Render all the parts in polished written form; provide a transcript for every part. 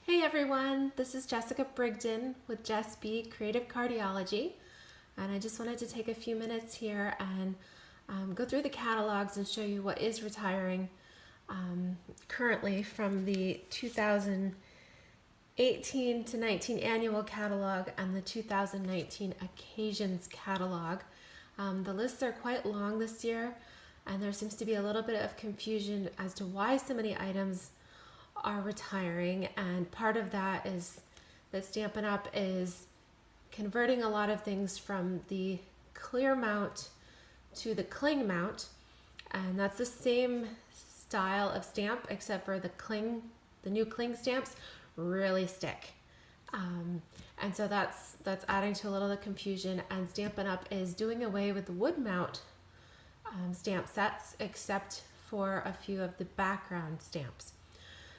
Hey everyone, this is Jessica Brigden with Jess B Creative Cardiology, and I just wanted to take a few minutes here and go through the catalogs and show you what is retiring currently from the 2018 to 19 annual catalog and the 2019 occasions catalog. The lists are quite long this year, and there seems to be a little bit of confusion as to why so many items are retiring, and part of that is that Stampin' Up is converting a lot of things from the clear mount to the cling mount, and that's the same style of stamp except for the new cling stamps really stick, and so that's adding to a little of the confusion. And Stampin' Up is doing away with the wood mount stamp sets except for a few of the background stamps.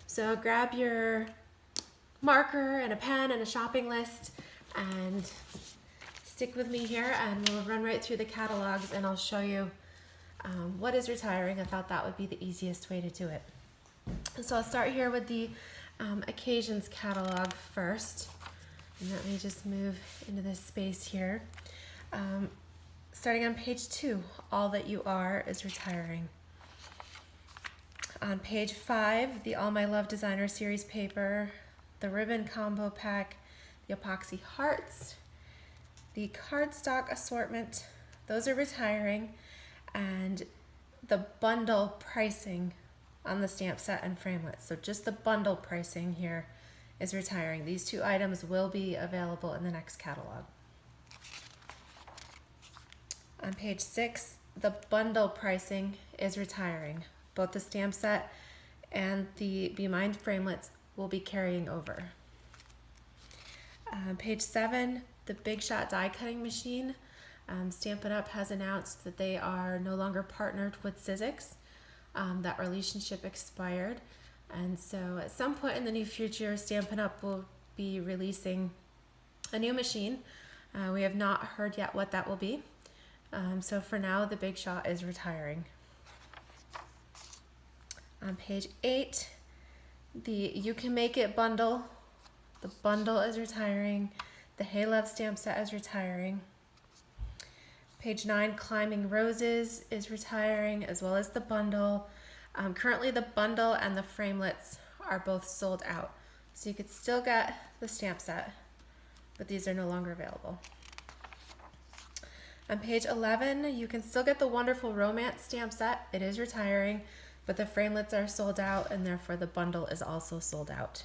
So grab your marker and a pen and a shopping list and stick with me here, and we'll run right through the catalogs and I'll show you what is retiring. I thought that would be the easiest way to do it. So I'll start here with the occasions catalog first. And let me just move into this space here. Starting on page 2, All That You Are is retiring. On page 5, the All My Love Designer Series paper, the ribbon combo pack, the epoxy hearts, the cardstock assortment, those are retiring, and the bundle pricing on the stamp set and framelits. So just the bundle pricing here is retiring. These two items will be available in the next catalog. On page 6, the bundle pricing is retiring. Both the stamp set and the Be Mine framelits will be carrying over. Page 7, the Big Shot die cutting machine. Stampin' Up has announced that they are no longer partnered with Sizzix. That relationship expired, and so at some point in the near future, Stampin' Up will be releasing a new machine. We have not heard yet what that will be. So for now, the Big Shot is retiring. On page 8, the You Can Make It bundle. The bundle is retiring. The Hey Love stamp set is retiring. Page 9, Climbing Roses is retiring, as well as the bundle. Currently the bundle and the framelits are both sold out. So you could still get the stamp set, but these are no longer available. On page 11, you can still get the Wonderful Romance stamp set. It is retiring, but the framelits are sold out, and therefore the bundle is also sold out.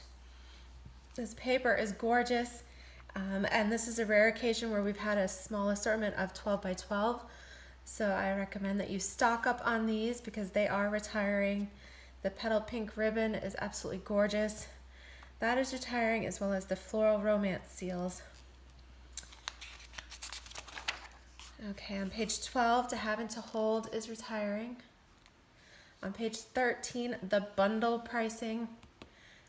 This paper is gorgeous, and this is a rare occasion where we've had a small assortment of 12 by 12, so I recommend that you stock up on these because they are retiring. The Petal Pink ribbon is absolutely gorgeous. That is retiring, as well as the Floral Romance seals. Okay, on page 12, To Have and to Hold is retiring. On page 13, the bundle pricing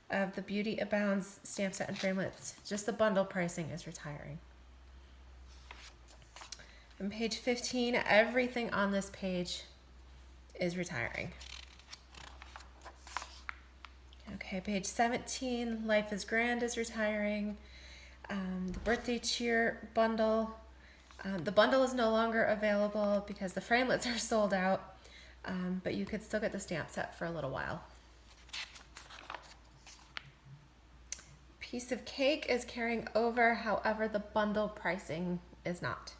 of the Beauty Abounds stamp set and framelits. Just the bundle pricing is retiring. On page 15, everything on this page is retiring. Okay, page 17, Life is Grand is retiring. The Birthday Cheer bundle. The bundle is no longer available because the framelits are sold out. But you could still get the stamp set for a little while. Piece of Cake is carrying over, however the bundle pricing is not.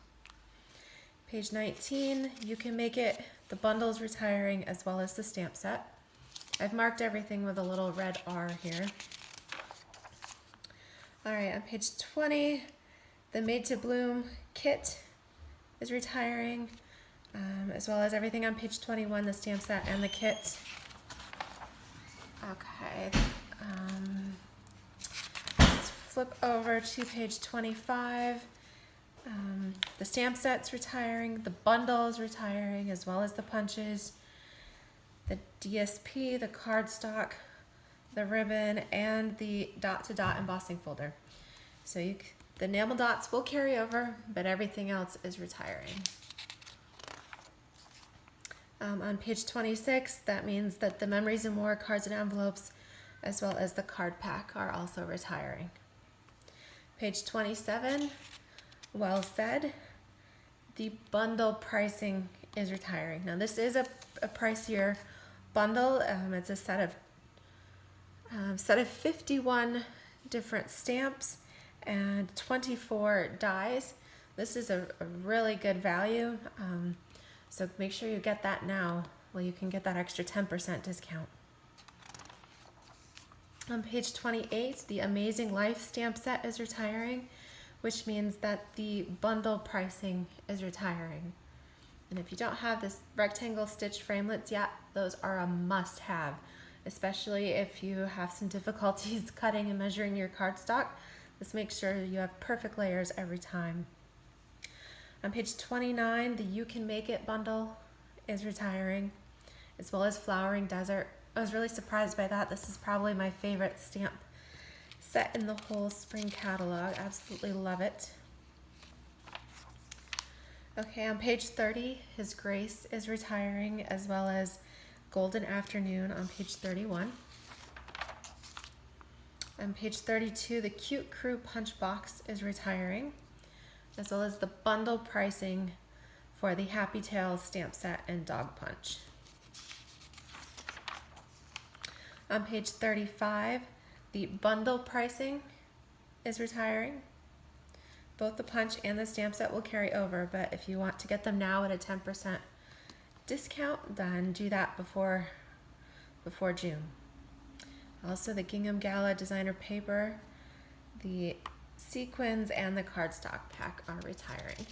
Page 19, You Can Make It, the bundle is retiring, as well as the stamp set. I've marked everything with a little red R here. Alright, on page 20, the Made to Bloom kit is retiring. As well as everything on page 21, the stamp set and the kit. Okay, let's flip over to page 25. The stamp set's retiring, the bundle is retiring, as well as the punches, the DSP, the cardstock, the ribbon, and the dot-to-dot embossing folder. So the enamel dots will carry over, but everything else is retiring. On page 26, that means that the Memories and More cards and envelopes as well as the card pack are also retiring. Page 27, well said. The bundle pricing is retiring. Now this is a pricier bundle. It's a set of 51 different stamps and 24 dies. This is a really good value. So make sure you get that now. Well, you can get that extra 10% discount. On page 28, the Amazing Life stamp set is retiring, which means that the bundle pricing is retiring. And if you don't have this rectangle stitch framelits yet, those are a must-have, especially if you have some difficulties cutting and measuring your cardstock. This makes sure you have perfect layers every time. On page 29, the You Can Make It bundle is retiring, as well as Flowering Desert. I was really surprised by that. This is probably my favorite stamp set in the whole spring catalog. Absolutely love it. Okay, on page 30, His Grace is retiring, as well as Golden Afternoon on page 31. On page 32, the Cute Crew Punch Box is retiring, as well as the bundle pricing for the Happy Tales stamp set and Dog Punch. On page 35, the bundle pricing is retiring. Both the punch and the stamp set will carry over, but if you want to get them now at a 10% discount, then do that before June. Also, the Gingham Gala designer paper, the sequins, and the cardstock pack are retiring.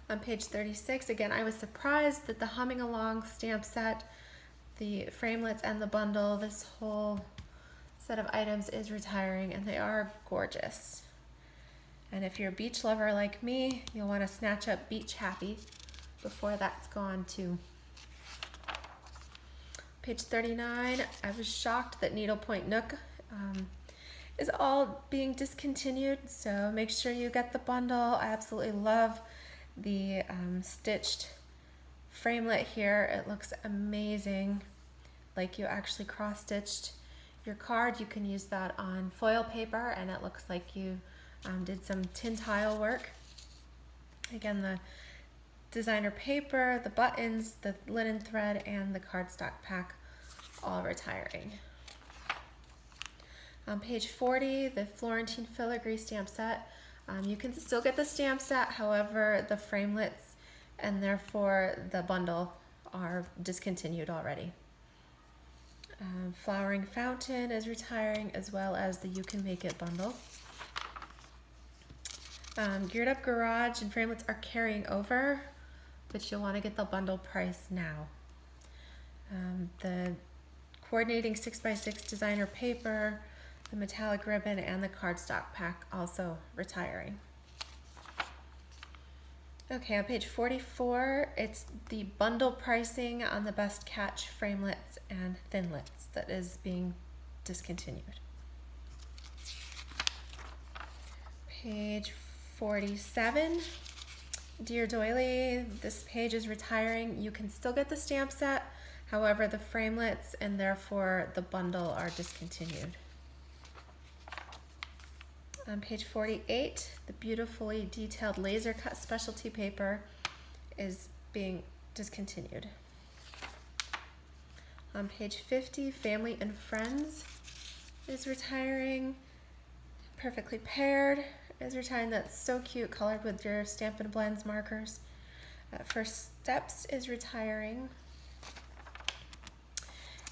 On page 36, again, I was surprised that the Humming Along stamp set, the framelits, and the bundle, this whole set of items is retiring, and they are gorgeous. And if you're a beach lover like me, you'll want to snatch up Beach Happy before that's gone too. Page 39, I was shocked that Needlepoint Nook is all being discontinued, so make sure you get the bundle. I absolutely love the stitched framelit here. It looks amazing, like you actually cross-stitched your card. You can use that on foil paper, and it looks like you did some tin tile work. Again, the designer paper, the buttons, the linen thread, and the cardstock pack all retiring. On page 40, the Florentine Filigree stamp set. You can still get the stamp set, however, the framelits and therefore the bundle are discontinued already. Flowering Fountain is retiring, as well as the You Can Make It bundle. Geared Up Garage and framelits are carrying over, but you'll want to get the bundle price now. The coordinating 6x6 designer paper, the metallic ribbon, and the cardstock pack also retiring. Okay, on page 44, it's the bundle pricing on the Best Catch framelits and thinlits that is being discontinued. Page 47, Dear Doily, this page is retiring. You can still get the stamp set, however, the framelits and therefore the bundle are discontinued. On page 48, the beautifully detailed laser cut specialty paper is being discontinued. On page 50, Family and Friends is retiring. Perfectly Paired is retiring. That's so cute, colored with your Stampin' Blends markers. First Steps is retiring.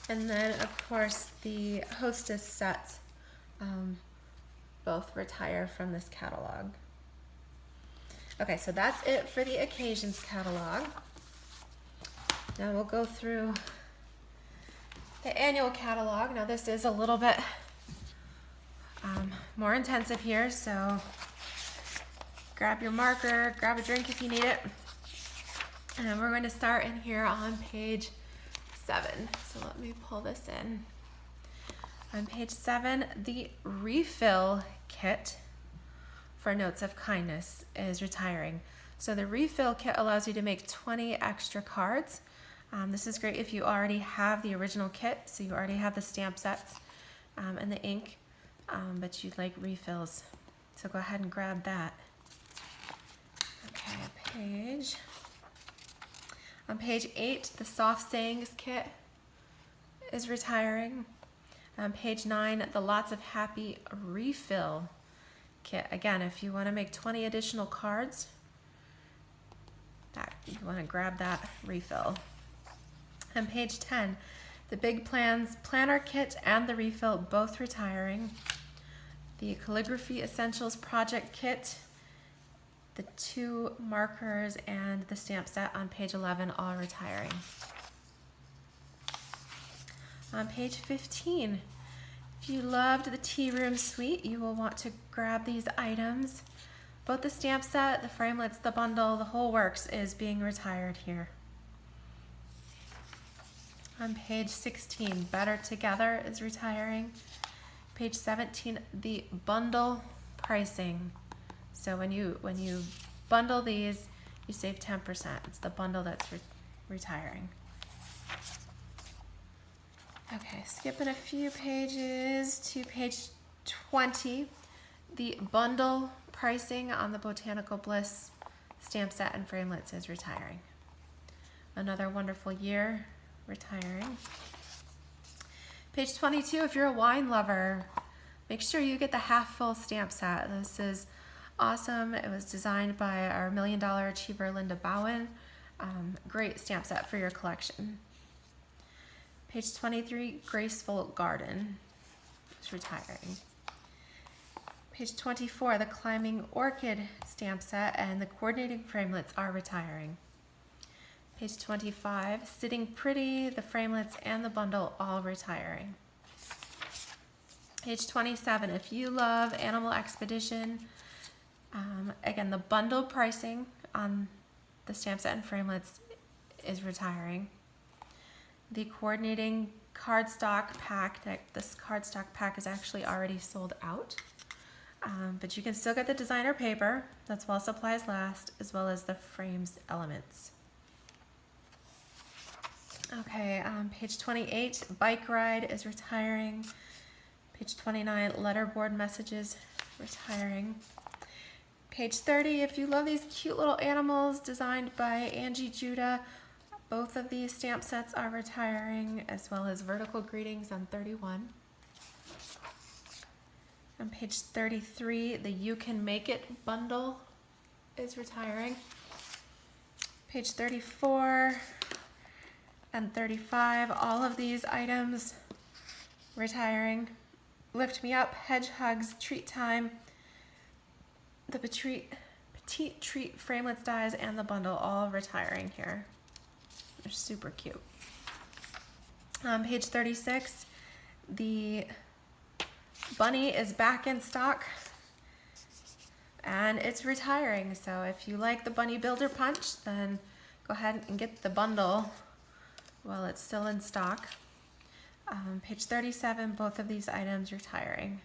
And then, of course, the Hostess sets both retire from this catalog. Okay, so that's it for the Occasions catalog. Now we'll go through the annual catalog. Now this is a little bit more intensive here, so grab your marker, grab a drink if you need it. And we're going to start in here on page 7. So let me pull this in. On page 7, the refill kit for Notes of Kindness is retiring. So the refill kit allows you to make 20 extra cards. This is great if you already have the original kit, so you already have the stamp sets and the ink, but you'd like refills. So go ahead and grab that. Okay, on page 8, the Soft Sayings kit is retiring. On page 9, the Lots of Happy refill kit. Again, if you want to make 20 additional cards, you want to grab that refill. On page 10, the Big Plans planner kit and the refill both retiring. The Calligraphy Essentials project kit, the 2 markers, and the stamp set on page 11 all retiring. On page 15, if you loved the Tea Room Suite, you will want to grab these items. Both the stamp set, the framelits, the bundle, the whole works is being retired here. On page 16, Better Together is retiring. Page 17, the bundle pricing. So when you bundle these, you save 10%. It's the bundle that's retiring. Okay, skipping a few pages to page 20. The bundle pricing on the Botanical Bliss stamp set and framelits is retiring. Another Wonderful Year, retiring. Page 22, if you're a wine lover, make sure you get the half full stamp set. This is awesome. It was designed by our $1 Million Achiever, Linda Bowen. Great stamp set for your collection. Page 23, Graceful Garden is retiring. Page 24, the Climbing Orchid stamp set and the coordinating framelits are retiring. Page 25, Sitting Pretty, the framelits and the bundle all retiring. Page 27, if you love Animal Expedition, again, the bundle pricing on the stamp set and framelits is retiring. The coordinating cardstock pack, this cardstock pack is actually already sold out, but you can still get the designer paper, that's while supplies last, as well as the frames elements. Okay, page 28, Bike Ride is retiring. Page 29, Letterboard Messages, retiring. Page 30, if you love these cute little animals designed by Angie Judah, both of these stamp sets are retiring, as well as Vertical Greetings on 31. On page 33, the You Can Make It bundle is retiring. Page 34 and 35, all of these items retiring. Lift Me Up, Hedge Hugs, Treat Time, the Petite Treat framelits dies, and the bundle all retiring here. They're super cute. Page 36, the bunny is back in stock and it's retiring. So if you like the Bunny Builder Punch, then go ahead and get the bundle while it's still in stock. Page 37, both of these items retiring.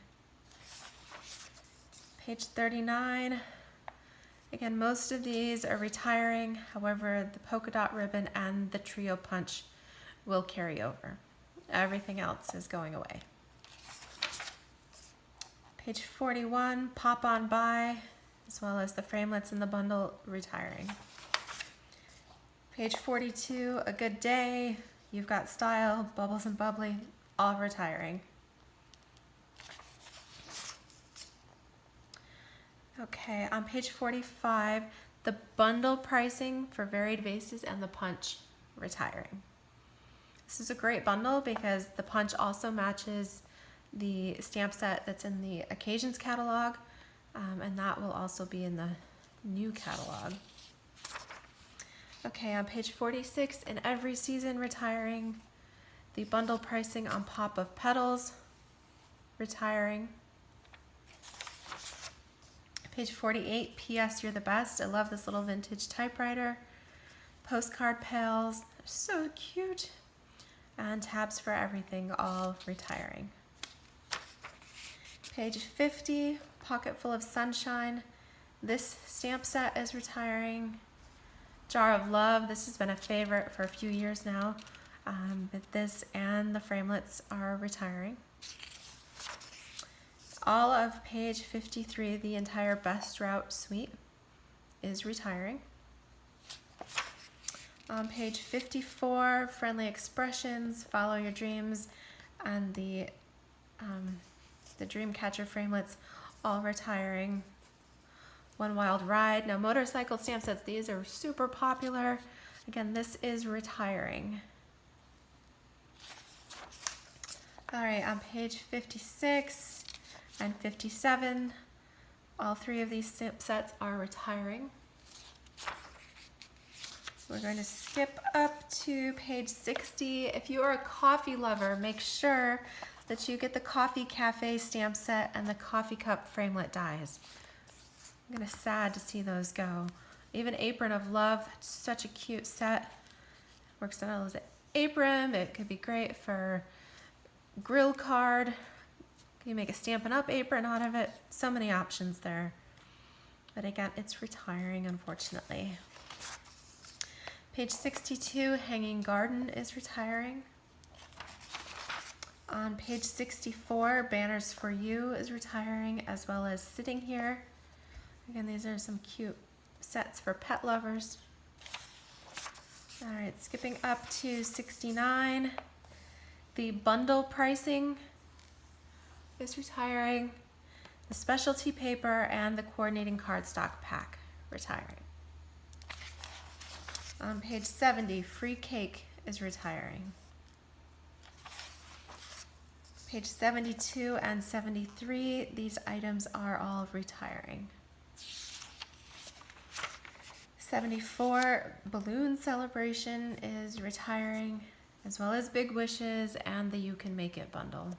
Page 39, again, most of these are retiring. However, the polka dot ribbon and the trio punch will carry over. Everything else is going away. Page 41, Pop On By, as well as the framelits in the bundle retiring. Page 42, A Good Day, You've Got Style, Bubbles and Bubbly, all retiring. Okay, on page 45, the bundle pricing for varied vases and the punch retiring. This is a great bundle because the punch also matches the stamp set that's in the Occasions catalog, and that will also be in the new catalog. Okay, on page 46, in Every Season retiring, the bundle pricing on Pop of Petals retiring. Page 48, P.S. You're the Best. I love this little vintage typewriter. Postcard pails, they're so cute. And Tabs for Everything, all retiring. Page 50, Pocket Full of Sunshine. This stamp set is retiring. Jar of Love. This has been a favorite for a few years now, but this and the framelits are retiring. All of page 53, the entire Best Route suite, is retiring. On page 54, Friendly Expressions, Follow Your Dreams, and the Dreamcatcher framelits, all retiring. One Wild Ride. Now, motorcycle stamp sets, these are super popular. Again, this is retiring. All right, on page 56 and 57, all three of these stamp sets are retiring. We're going to skip up to page 60. If you are a coffee lover, make sure that you get the Coffee Cafe stamp set and the coffee cup framelit dies. I'm kind of sad to see those go. Even Apron of Love, such a cute set. Works on as an apron. It could be great for grill card. You make a Stampin' Up apron out of it. So many options there. But again, it's retiring, unfortunately. Page 62, Hanging Garden is retiring. On page 64, Banners for You is retiring, as well as Sitting Here. Again, these are some cute sets for pet lovers. All right, skipping up to 69, the bundle pricing is retiring. The specialty paper and the coordinating cardstock pack retiring. On page 70, Free Cake is retiring. Page 72 and 73, these items are all retiring. 74, Balloon Celebration is retiring, as well as Big Wishes and the You Can Make It bundle.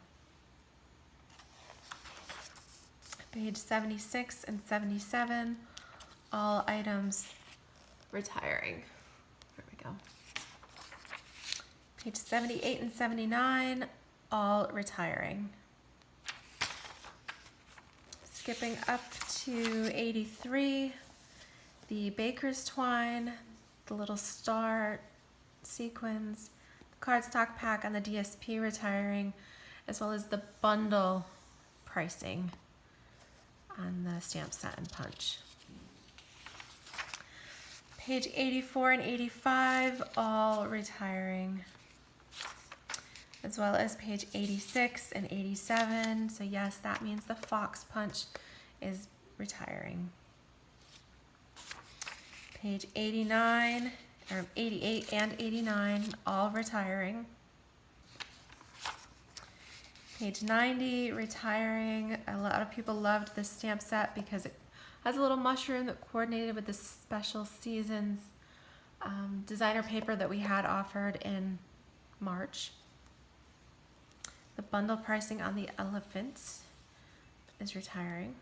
Page 76 and 77, all items retiring. There we go. Page 78 and 79, all retiring. Skipping up to 83, the Baker's Twine, the little star sequins, the cardstock pack, and the DSP retiring, as well as the bundle pricing on the stamp set and punch. Page 84 and 85, all retiring, as well as page 86 and 87. So yes, that means the Fox Punch is retiring. Page 89, or 88 and 89, all retiring. Page 90, retiring. A lot of people loved this stamp set because it has a little mushroom that coordinated with the Special Seasons designer paper that we had offered in March. The bundle pricing on the elephant is retiring.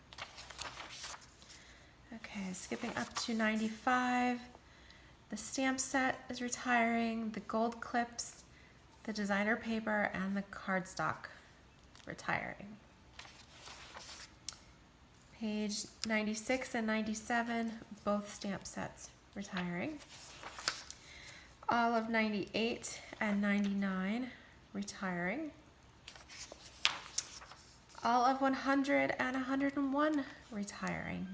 Okay, skipping up to 95, the stamp set is retiring, the gold clips, the designer paper, and the cardstock retiring. Page 96 and 97, both stamp sets retiring. All of 98 and 99 retiring. All of 100 and 101 retiring.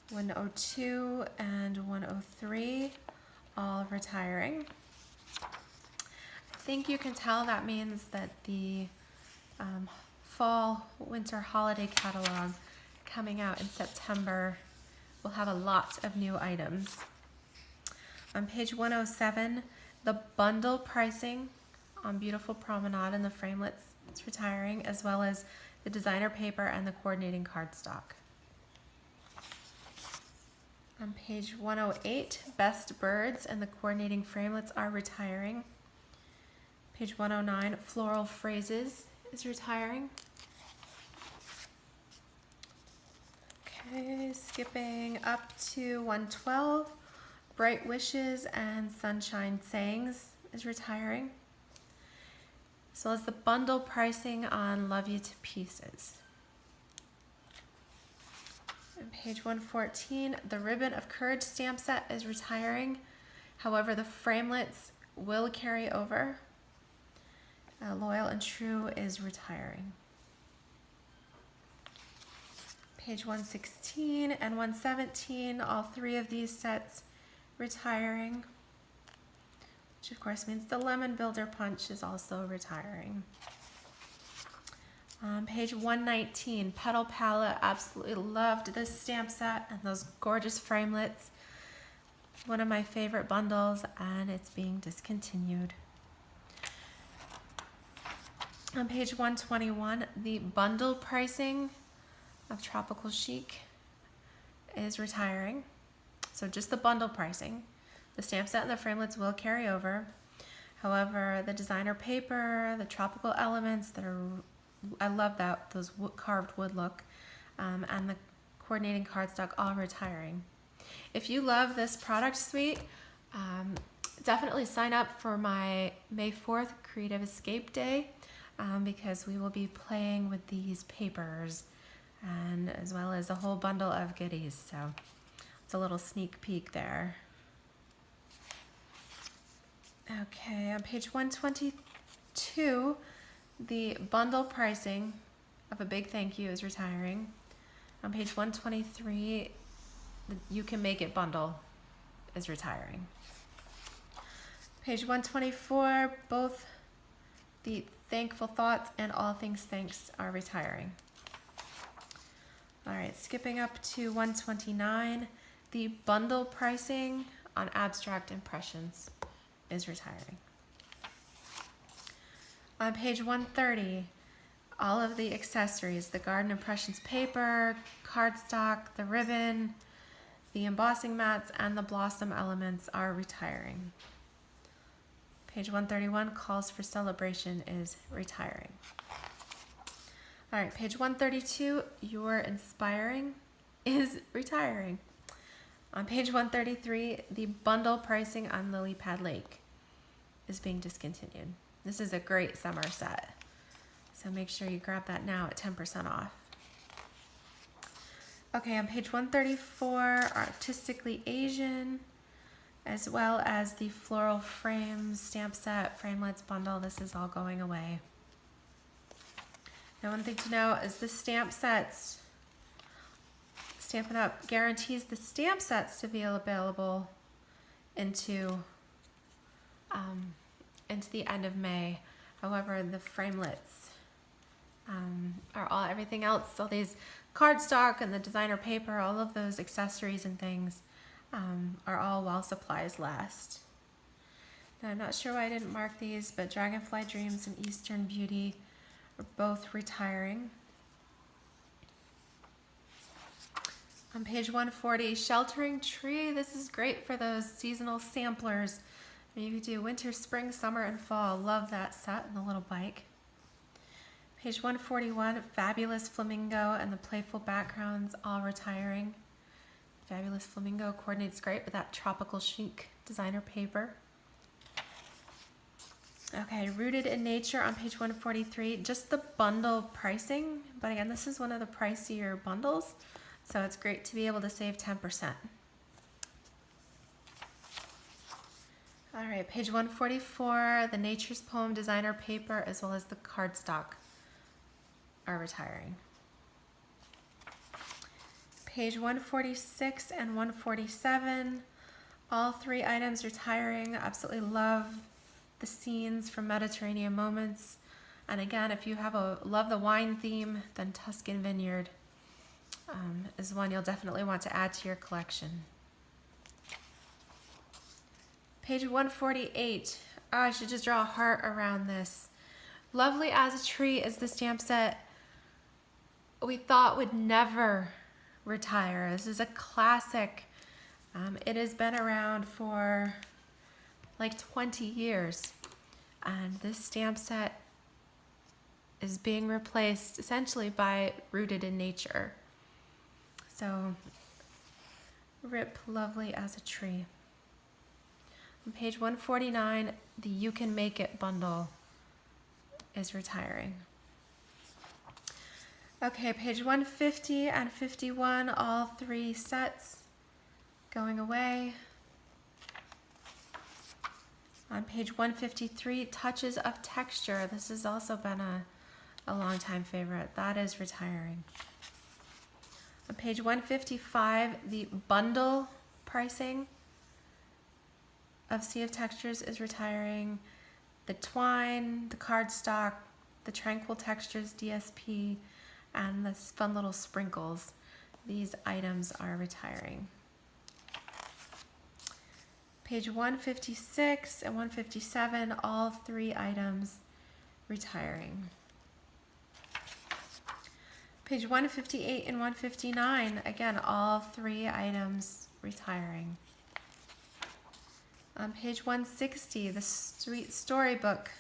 102 and 103 all retiring. I think you can tell that means that the fall winter holiday catalog coming out in September will have a lot of new items. On page 107, the bundle pricing on Beautiful Promenade and the framelits is retiring, as well as the designer paper and the coordinating cardstock. On page 108, Best Birds and the coordinating framelits are retiring. Page 109, Floral Phrases is retiring. Okay, skipping up to 112, Bright Wishes and Sunshine Sayings is retiring, as well as the bundle pricing on Love You to Pieces. On page 114, the Ribbon of Courage stamp set is retiring. However, the framelits will carry over. Loyal and True is retiring. Page 116 and 117, all three of these sets retiring, which of course means the Lemon Builder Punch is also retiring. Page 119, Petal Palette. Absolutely loved this stamp set and those gorgeous framelits. One of my favorite bundles, and it's being discontinued. On page 121, the bundle pricing of Tropical Chic is retiring. So just the bundle pricing. The stamp set and the framelits will carry over. However, the designer paper, the tropical elements that are, I love that, those carved wood look, and the coordinating cardstock, all retiring. If you love this product suite, definitely sign up for my May 4th Creative Escape Day, because we will be playing with these papers and as well as a whole bundle of goodies. So it's a little sneak peek there. Okay, on page 122, the bundle pricing of A Big Thank You is retiring. On page 123, the You Can Make It bundle is retiring. Page 124, both the Thankful Thoughts and All Things Thanks are retiring. All right, skipping up to 129, the bundle pricing on Abstract Impressions is retiring. On page 130, all of the accessories, the Garden Impressions paper, cardstock, the ribbon, the embossing mats, and the blossom elements are retiring. Page 131, Calls for Celebration is retiring. All right, page 132, You're Inspiring is retiring. On page 133, the bundle pricing on Lily Pad Lake is being discontinued. This is a great summer set, so make sure you grab that now at 10% off. Okay, on page 134, Artistically Asian, as well as the Floral Frames stamp set, framelits bundle. This is all going away. Now, one thing to know is the stamp sets, Stampin' Up guarantees the stamp sets to be available into the end of May. However, the framelits are all, everything else, all these cardstock and the designer paper, all of those accessories and things are all while supplies last. Now, I'm not sure why I didn't mark these, but Dragonfly Dreams and Eastern Beauty are both retiring. On page 140, Sheltering Tree. This is great for those seasonal samplers. You could do winter, spring, summer, and fall. Love that set and the little bike. Page 141, Fabulous Flamingo and the Playful Backgrounds, all retiring. Fabulous Flamingo coordinates great with that Tropical Chic designer paper. Okay, Rooted in Nature on page 143, just the bundle pricing, but again, this is one of the pricier bundles, so it's great to be able to save 10%. All right, page 144, the Nature's Poem designer paper as well as the cardstock are retiring. Page 146 and 147, all three items retiring. Absolutely love the scenes from Mediterranean Moments. And again, if you have love the wine theme, then Tuscan Vineyard is one you'll definitely want to add to your collection. Page 148, I should just draw a heart around this. Lovely as a Tree is the stamp set we thought would never retire. This is a classic. It has been around for like 20 years, and this stamp set is being replaced essentially by Rooted in Nature. So rip Lovely as a Tree. On page 149, the You Can Make It bundle is retiring. Okay, page 150 and 51, all 3 sets going away. On page 153, Touches of Texture. This has also been a long time favorite. That is retiring. On page 155, the bundle pricing of Sea of Textures is retiring. The twine, the cardstock, the Tranquil Textures DSP, and the fun little sprinkles. These items are retiring. Page 156 and 157, all 3 items retiring. Page 158 and 159, again, all 3 items retiring. On page 160, the Sweet Storybook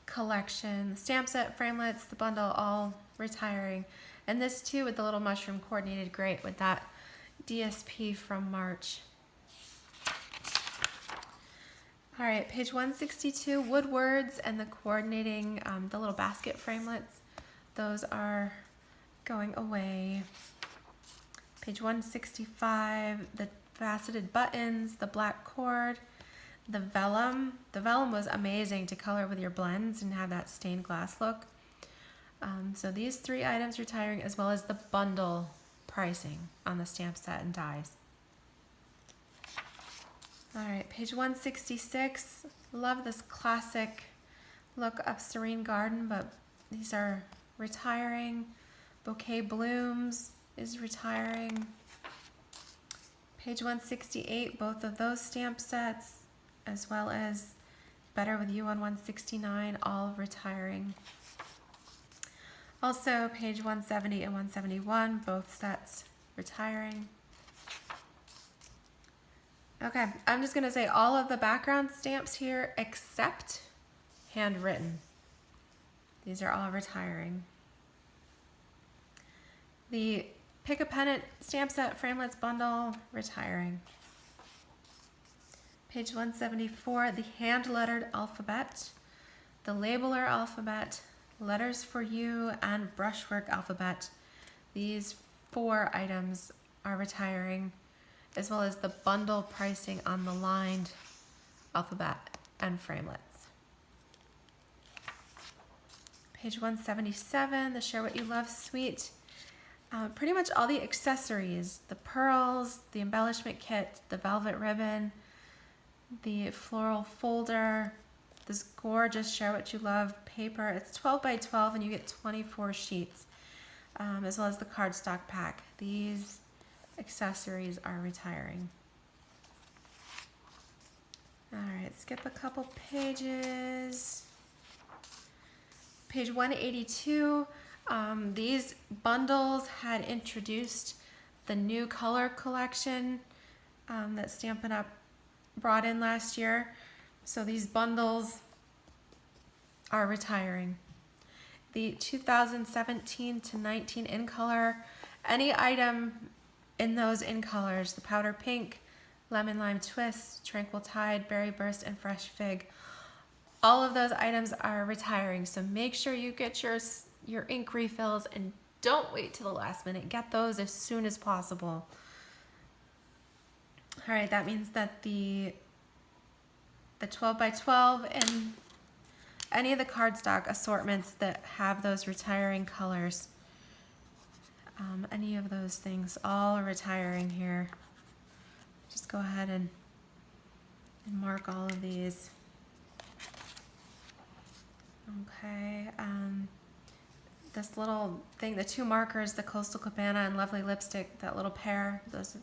collection, the stamp set, framelits, the bundle, all retiring. And this too with the little mushroom coordinated great with that DSP from March. All right, page 162, Woodwords and the coordinating, the little basket framelits. Those are going away. Page 165, the faceted buttons, the black cord, the vellum. The vellum was amazing to color with your blends and have that stained glass look. So these 3 items retiring, as well as the bundle pricing on the stamp set and dies. All right, page 166. Love this classic look of Serene Garden, but these are retiring. Bouquet Blooms is retiring. Page 168, both of those stamp sets, as well as Better With You on 169, all retiring. Also, page 170 and 171, both sets retiring. Okay, I'm just gonna say all of the background stamps here except handwritten. These are all retiring. The Pick a Pennant stamp set framelits bundle, retiring. Page 174, the hand-lettered alphabet, the labeler alphabet, letters for you, and brushwork alphabet. These 4 items are retiring, as well as the bundle pricing on the lined alphabet and framelits. Page 177, the Share What You Love suite. Pretty much all the accessories, the pearls, the embellishment kit, the velvet ribbon, the floral folder, this gorgeous Share What You Love paper. It's 12 by 12 and you get 24 sheets, as well as the cardstock pack. These accessories are retiring. All right, skip a couple pages. Page 182, these bundles had introduced the new color collection that Stampin' Up! Brought in last year. So these bundles are retiring. The 2017 to 19 in color, any item in those in colors, the powder pink, lemon lime twist, tranquil tide, berry burst, and fresh fig, all of those items are retiring. So make sure you get your ink refills and don't wait till the last minute. Get those as soon as possible. All right, that means that the 12 by 12 and any of the cardstock assortments that have those retiring colors, any of those things, all are retiring here. Just go ahead and mark all of these. Okay, this little thing, the 2 markers, the Coastal Cabana and Lovely Lipstick, that little pair, those are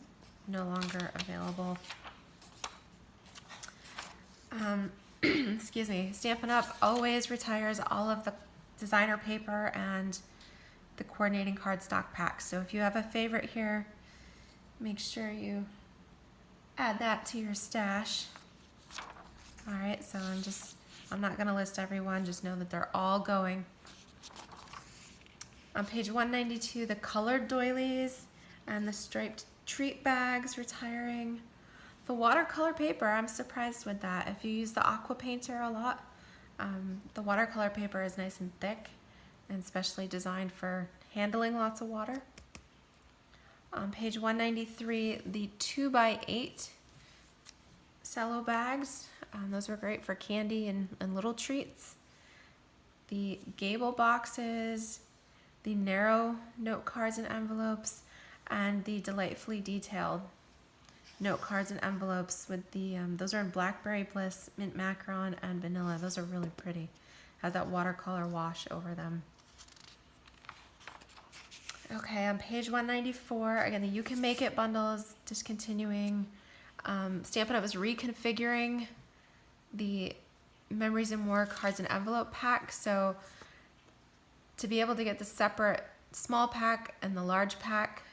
no longer available. Excuse me, Stampin' Up! Always retires all of the designer paper and the coordinating cardstock packs. So if you have a favorite here, make sure you add that to your stash. All right, so I'm not gonna list everyone, just know that they're all going. On page 192, the colored doilies and the striped treat bags retiring. The watercolor paper, I'm surprised with that. If you use the aqua painter a lot, the watercolor paper is nice and thick and specially designed for handling lots of water. On page 193, the 2x8 cello bags. Those were great for candy and little treats. The gable boxes, the narrow note cards and envelopes, and the delightfully detailed note cards and envelopes with the, those are in Blackberry Bliss, Mint Macaron, and Vanilla. Those are really pretty. Has that watercolor wash over them. Okay, on page 194, again, the You Can Make It bundle is discontinuing. Stampin' Up! Is reconfiguring the Memories and More cards and envelope pack. So to be able to get the separate small pack and the large pack,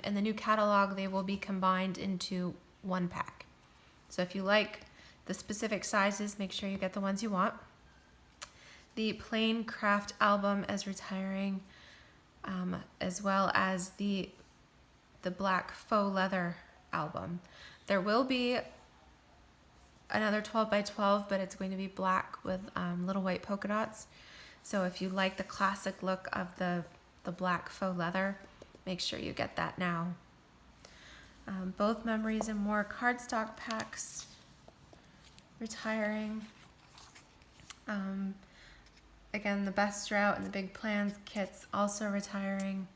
in the new catalog, they will be combined into one pack. So if you like the specific sizes, make sure you get the ones you want. The Plain Craft album is retiring, as well as the black faux leather album. There will be another 12x12, but it's going to be black with little white polka dots. So if you like the classic look of the black faux leather, make sure you get that now. Both Memories and More cardstock packs retiring. Again, the Best Route and the Big Plans kits also retiring.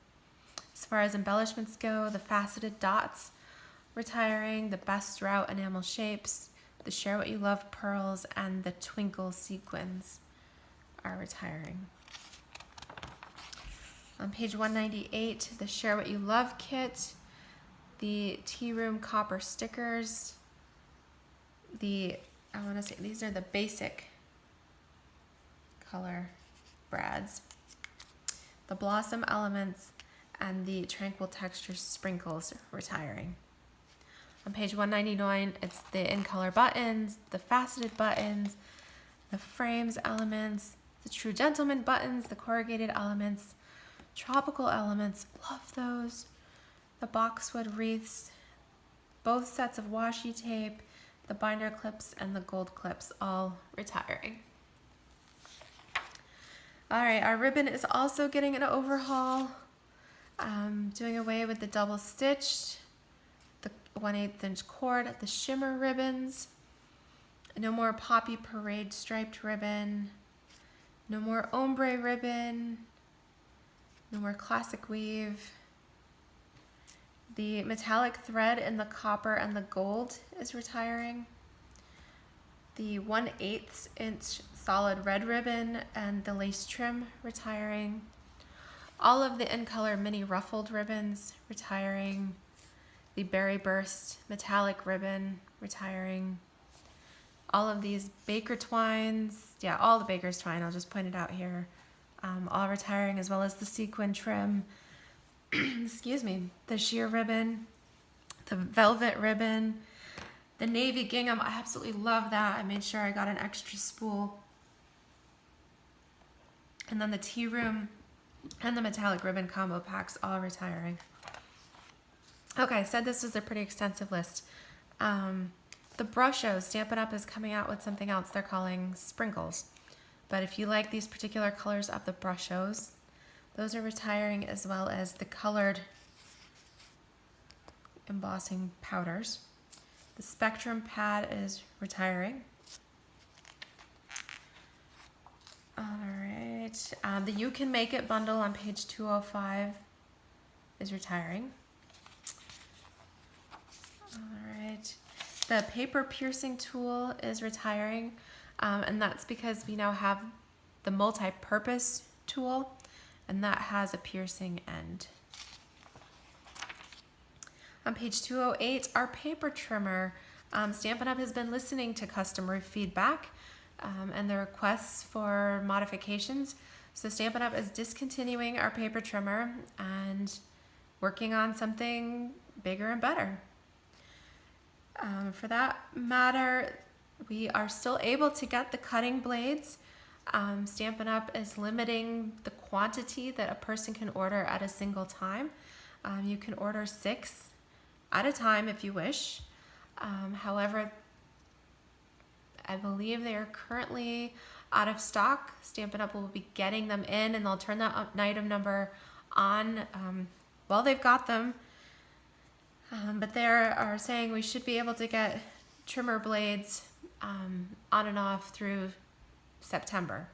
As far as embellishments go, the Faceted Dots retiring, the Best Route enamel shapes, the Share What You Love pearls, and the Twinkle sequins are retiring. On page 198, the Share What You Love kit, the Tea Room copper stickers, I want to say these are the basic color brads, the Blossom Elements, and the Tranquil Textures sprinkles retiring. On page 199, it's the In Color buttons, the faceted buttons, the frames elements, the True Gentleman buttons, the corrugated elements, tropical elements, love those, the boxwood wreaths, both sets of washi tape, the binder clips, and the gold clips, all retiring. All right, our ribbon is also getting an overhaul. Doing away with the double stitched, the 1/8 inch cord, the shimmer ribbons, no more Poppy Parade striped ribbon, no more ombre ribbon, no more classic weave. The metallic thread in the copper and the gold is retiring. The 1/8 inch solid red ribbon and the lace trim retiring. All of the In Color mini ruffled ribbons retiring. The Berry Burst metallic ribbon retiring. All of these Baker twines, yeah, all the Baker's twine, I'll just point it out here, all retiring, as well as the sequin trim, excuse me, the sheer ribbon, the velvet ribbon, the navy gingham. I absolutely love that. I made sure I got an extra spool. And then the Tea Room and the metallic ribbon combo packs all retiring. Okay, I said this was a pretty extensive list. The brushos, Stampin' Up! Is coming out with something else they're calling sprinkles. But if you like these particular colors of the brushos, those are retiring, as well as the colored embossing powders. The Spectrum pad is retiring. All right, the You Can Make It bundle on page 205 is retiring. All right, the paper piercing tool is retiring, and that's because we now have the multi-purpose tool, and that has a piercing end. On page 208, our paper trimmer. Stampin' Up! Has been listening to customer feedback and the requests for modifications. So Stampin' Up! Is discontinuing our paper trimmer and working on something bigger and better. For that matter, we are still able to get the cutting blades. Stampin' Up! Is limiting the quantity that a person can order at a single time. You can order 6 at a time if you wish. However, I believe they are currently out of stock. Stampin' Up will be getting them in, and they'll turn that item number on while they've got them. But they are saying we should be able to get trimmer blades on and off through September.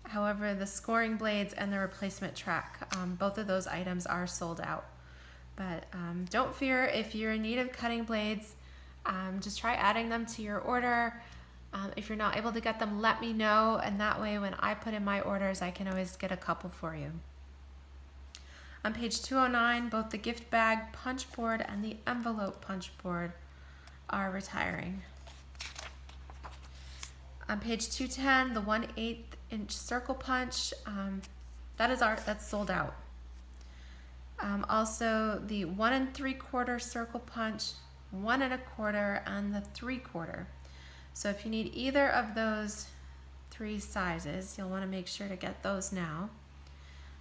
However, the scoring blades and the replacement track, both of those items are sold out. But don't fear if you're in need of cutting blades. Just try adding them to your order. If you're not able to get them, let me know, and that way when I put in my orders, I can always get a couple for you. On page 209, both the gift bag punch board and the envelope punch board are retiring. On page 210, the 1/8 inch circle punch, that's sold out. Also, the 1 3/4 circle punch, 1 1/4, and the 3/4. So if you need either of those 3 sizes, you'll want to make sure to get those now.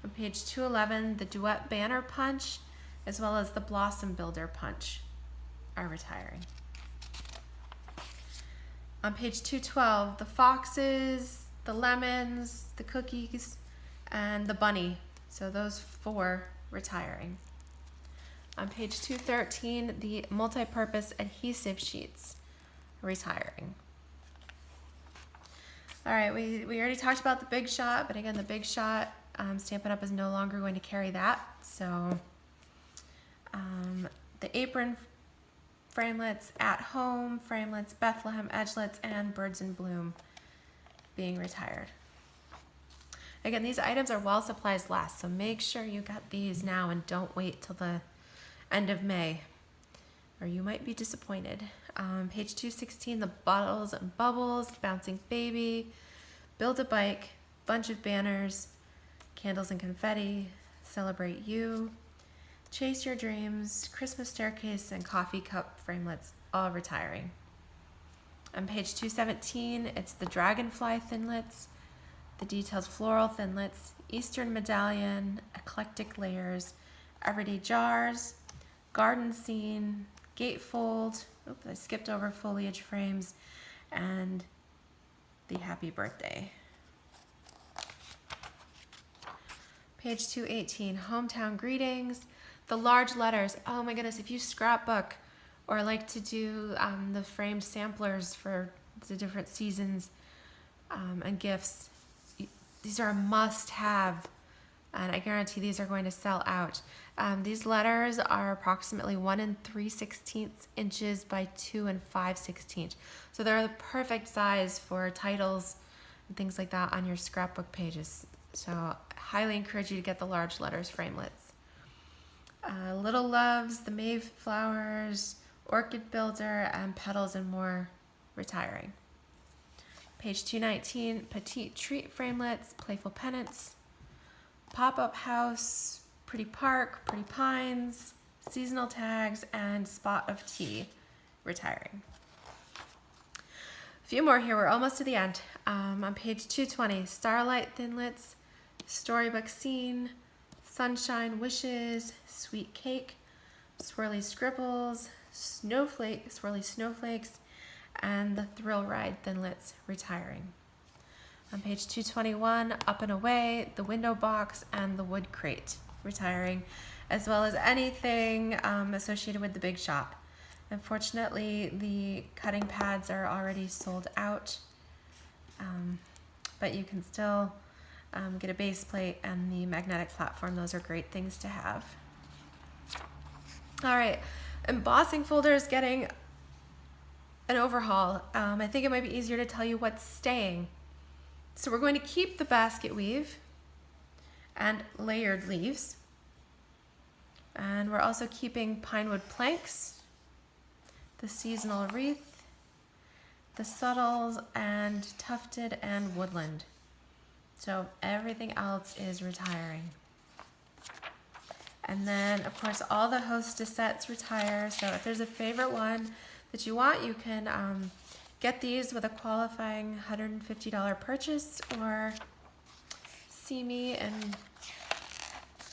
On page 211, the duet banner punch, as well as the blossom builder punch, are retiring. On page 212, the foxes, the lemons, the cookies, and the bunny. So those 4 retiring. On page 213, the multi-purpose adhesive sheets retiring. All right, we already talked about the Big Shot, but again, the Big Shot, Stampin' Up is no longer going to carry that. So the apron framelits, At Home framelits, Bethlehem edgelets, and Birds in Bloom being retired. Again, these items are while supplies last, so make sure you got these now and don't wait till the end of May, or you might be disappointed. Page 216, the Bottles and Bubbles, Bouncing Baby, Build a Bike, Bunch of Banners, Candles and Confetti, Celebrate You, Chase Your Dreams, Christmas Staircase, and Coffee Cup framelits, all retiring. On page 217, it's the Dragonfly thinlits, the Detailed Floral thinlits, Eastern Medallion, Eclectic Layers, Everyday Jars, Garden Scene, Gatefold, I skipped over Foliage Frames, and the Happy Birthday. Page 218, Hometown Greetings, the large letters. Oh my goodness, if you scrapbook or like to do the framed samplers for the different seasons and gifts, these are a must-have, and I guarantee these are going to sell out. These letters are approximately 1 3/16 inches by 2 5/16. So they're the perfect size for titles and things like that on your scrapbook pages. So I highly encourage you to get the large letters framelits. Little Loves, the Mayflowers, Orchid Builder, and Petals and More retiring. Page 219, Petite Treat framelits, Playful Pennants, Pop-Up House, Pretty Park, Pretty Pines, Seasonal Tags, and Spot of Tea retiring. A few more here, we're almost to the end. On page 220, Starlight thinlits, Storybook Scene, Sunshine Wishes, Sweet Cake, Swirly Scribbles, Swirly Snowflakes, and the Thrill Ride thinlits retiring. On page 221, Up and Away, the Window Box, and the Wood Crate retiring, as well as anything associated with the Big Shot. Unfortunately, the cutting pads are already sold out, but you can still get a base plate and the magnetic platform. Those are great things to have. All right, embossing folder is getting an overhaul. I think it might be easier to tell you what's staying. So we're going to keep the basket weave and layered leaves. And we're also keeping pine wood planks, the seasonal wreath, the subtles, and tufted and woodland. So everything else is retiring. And then, of course, all the Hostess sets retire. So if there's a favorite one that you want, you can get these with a qualifying $150 purchase, or see me, and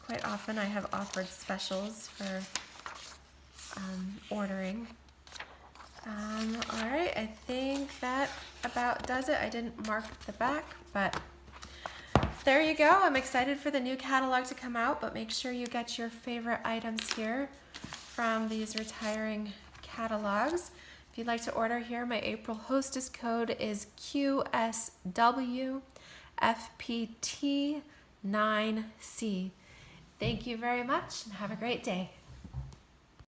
quite often I have offered specials for ordering. All right, I think that about does it. I didn't mark the back, but there you go. I'm excited for the new catalog to come out, but make sure you get your favorite items here from these retiring catalogs. If you'd like to order here, my April Hostess code is QSWFPT9C. Thank you very much and have a great day.